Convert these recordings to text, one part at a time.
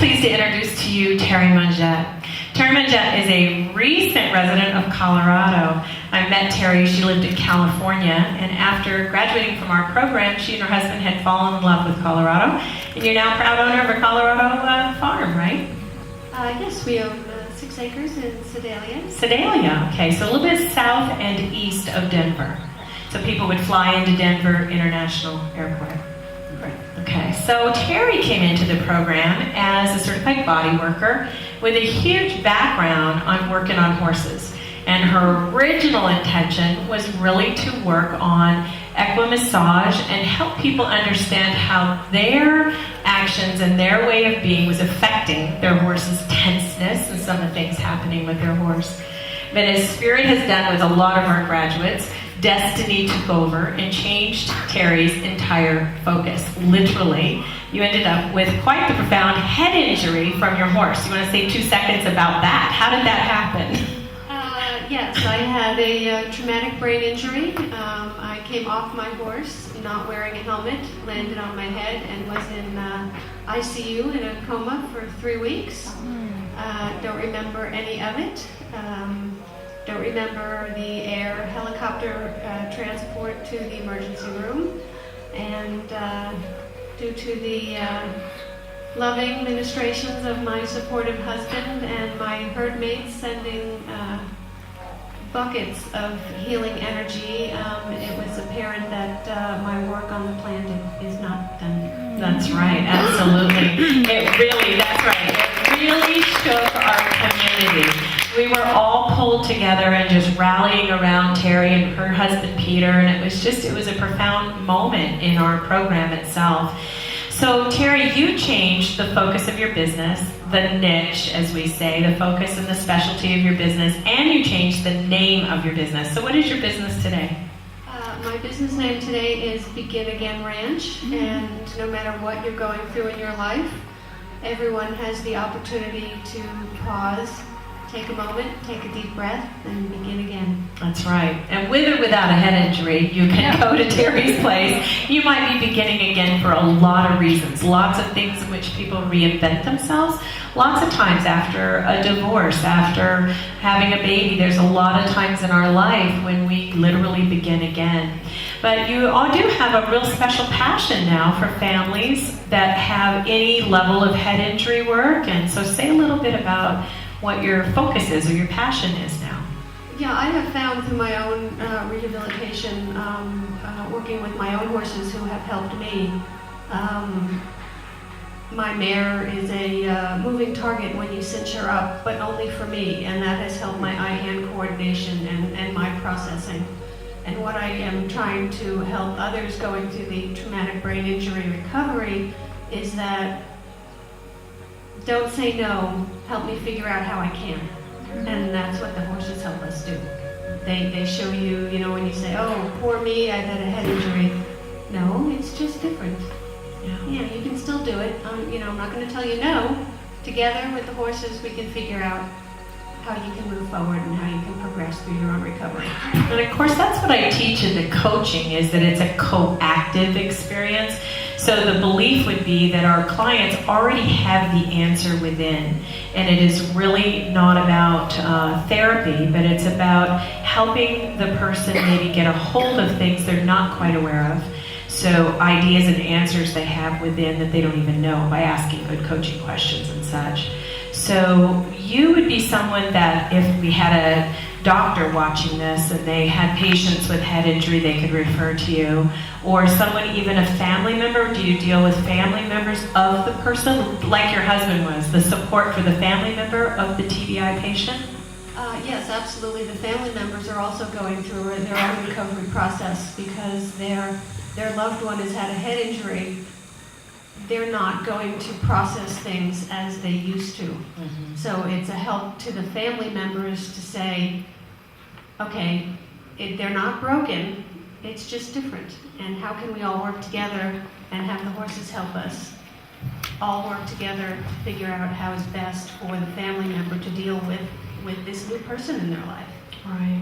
pleased to introduce to you Terry Monget. Terry Monget is a recent resident of Colorado. I met Terry, she lived in California, and after graduating from our program, she and her husband had fallen in love with Colorado, and you're now proud owner of a Colorado farm, right? Yes, we own 6 acres in Sedalia. Sedalia, okay, so a little bit south and east of Denver. So people would fly into Denver International Airport. Okay, so Terry came into the program as a certified body worker with a huge background on working on horses. And her original intention was really to work on equimassage and help people understand how their actions and their way of being was affecting their horse's tenseness and some of the things happening with their horse. But as Spirit has done with a lot of our graduates, destiny took over and changed Terry's entire focus. Literally, you ended up with quite the profound head injury from your horse. You want to say 2 seconds about that? How did that happen? Yes, I had a traumatic brain injury. I came off my horse, not wearing a helmet, landed on my head, and was in ICU in a coma for 3 weeks. Don't remember any of it. Don't remember the air helicopter transport to the emergency room. And due to the loving ministrations of my supportive husband and my herd mates sending buckets of healing energy, it was apparent that my work on the plant is not done. That's right, absolutely. That's right. It really shook our community. We were all pulled together and just rallying around Terry and her husband Peter, and it was a profound moment in our program itself. So Terry, you changed the focus of your business, the niche, as we say, the focus and the specialty of your business, and you changed the name of your business. So what is your business today? My business name today is Begin Again Ranch, and no matter what you're going through in your life, everyone has the opportunity to pause, take a moment, take a deep breath, and begin again. That's right. And with or without a head injury, you can go to Terry's place. You might be beginning again for a lot of reasons. Lots of things in which people reinvent themselves. Lots of times after a divorce, after having a baby, there's a lot of times in our life when we literally begin again. But you all do have a real special passion now for families that have any level of head injury work. And so say a little bit about what your focus is or your passion is now. Yeah, I have found through my own rehabilitation, working with my own horses who have helped me. My mare is a moving target when you cinch her up, but only for me, and that has helped my eye-hand coordination and my processing. And what I am trying to help others going through the traumatic brain injury recovery is that don't say no, help me figure out how I can. And that's what the horses help us do. They show you, when you say, oh, poor me, I've had a head injury. No, it's just different. Yeah, you can still do it. I'm not going to tell you no. Together with the horses, we can figure out how you can move forward and how you can progress through your own recovery. And of course, that's what I teach in the coaching, is that it's a co-active experience. So the belief would be that our clients already have the answer within. And it is really not about therapy, but it's about helping the person maybe get a hold of things they're not quite aware of. So ideas and answers they have within that they don't even know by asking good coaching questions and such. So you would be someone that if we had a doctor watching this and they had patients with head injury, they could refer to you, or someone, even a family member. Do you deal with family members of the person, like your husband was, the support for the family member of the TBI patient? Yes, absolutely. The family members are also going through their own recovery process because their loved one has had a head injury. They're not going to process things as they used to. So it's a help to the family members to say, okay, they're not broken, it's just different. And how can we all work together and have the horses help us all work together to figure out how is best for the family member to deal with this new person in their life. Right.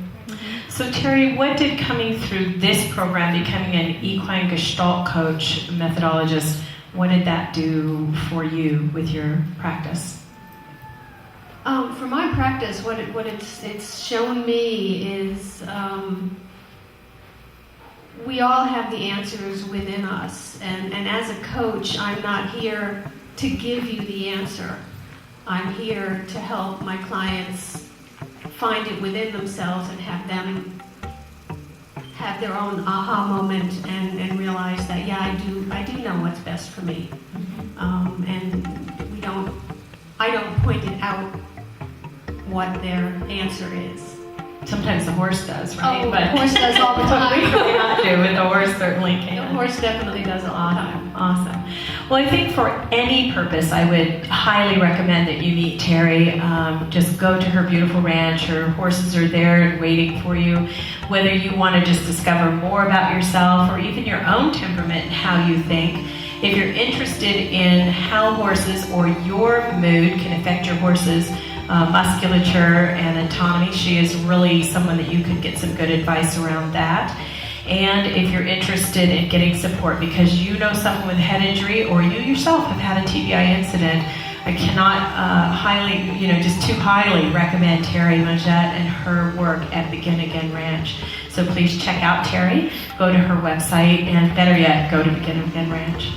So Terry, what did coming through this program, becoming an equine gestalt coach, methodologist, What did that do for you with your practice? For my practice, what it's shown me is we all have the answers within us, and as a coach, I'm not here to give you the answer. I'm here to help my clients find it within themselves and have them have their own aha moment and realize that, yeah, I do know what's best for me. And I don't point it out what their answer is. Sometimes the horse does, right? Oh, the horse does all the time. We may not do, but the horse certainly can. The horse definitely does all the time. Awesome. Well, I think for any purpose, I would highly recommend that you meet Terry. Just go to her beautiful ranch. Her horses are there and waiting for you. Whether you want to just discover more about yourself or even your own temperament and how you think. If you're interested in how horses or your mood can affect your horse's musculature and autonomy, she is really someone that you could get some good advice around that. And if you're interested in getting support because you know someone with head injury or you yourself have had a TBI incident, I cannot just too highly recommend Terry Majette and her work at Begin Again Ranch. So please check out Terry, go to her website, and better yet, go to Begin Again Ranch.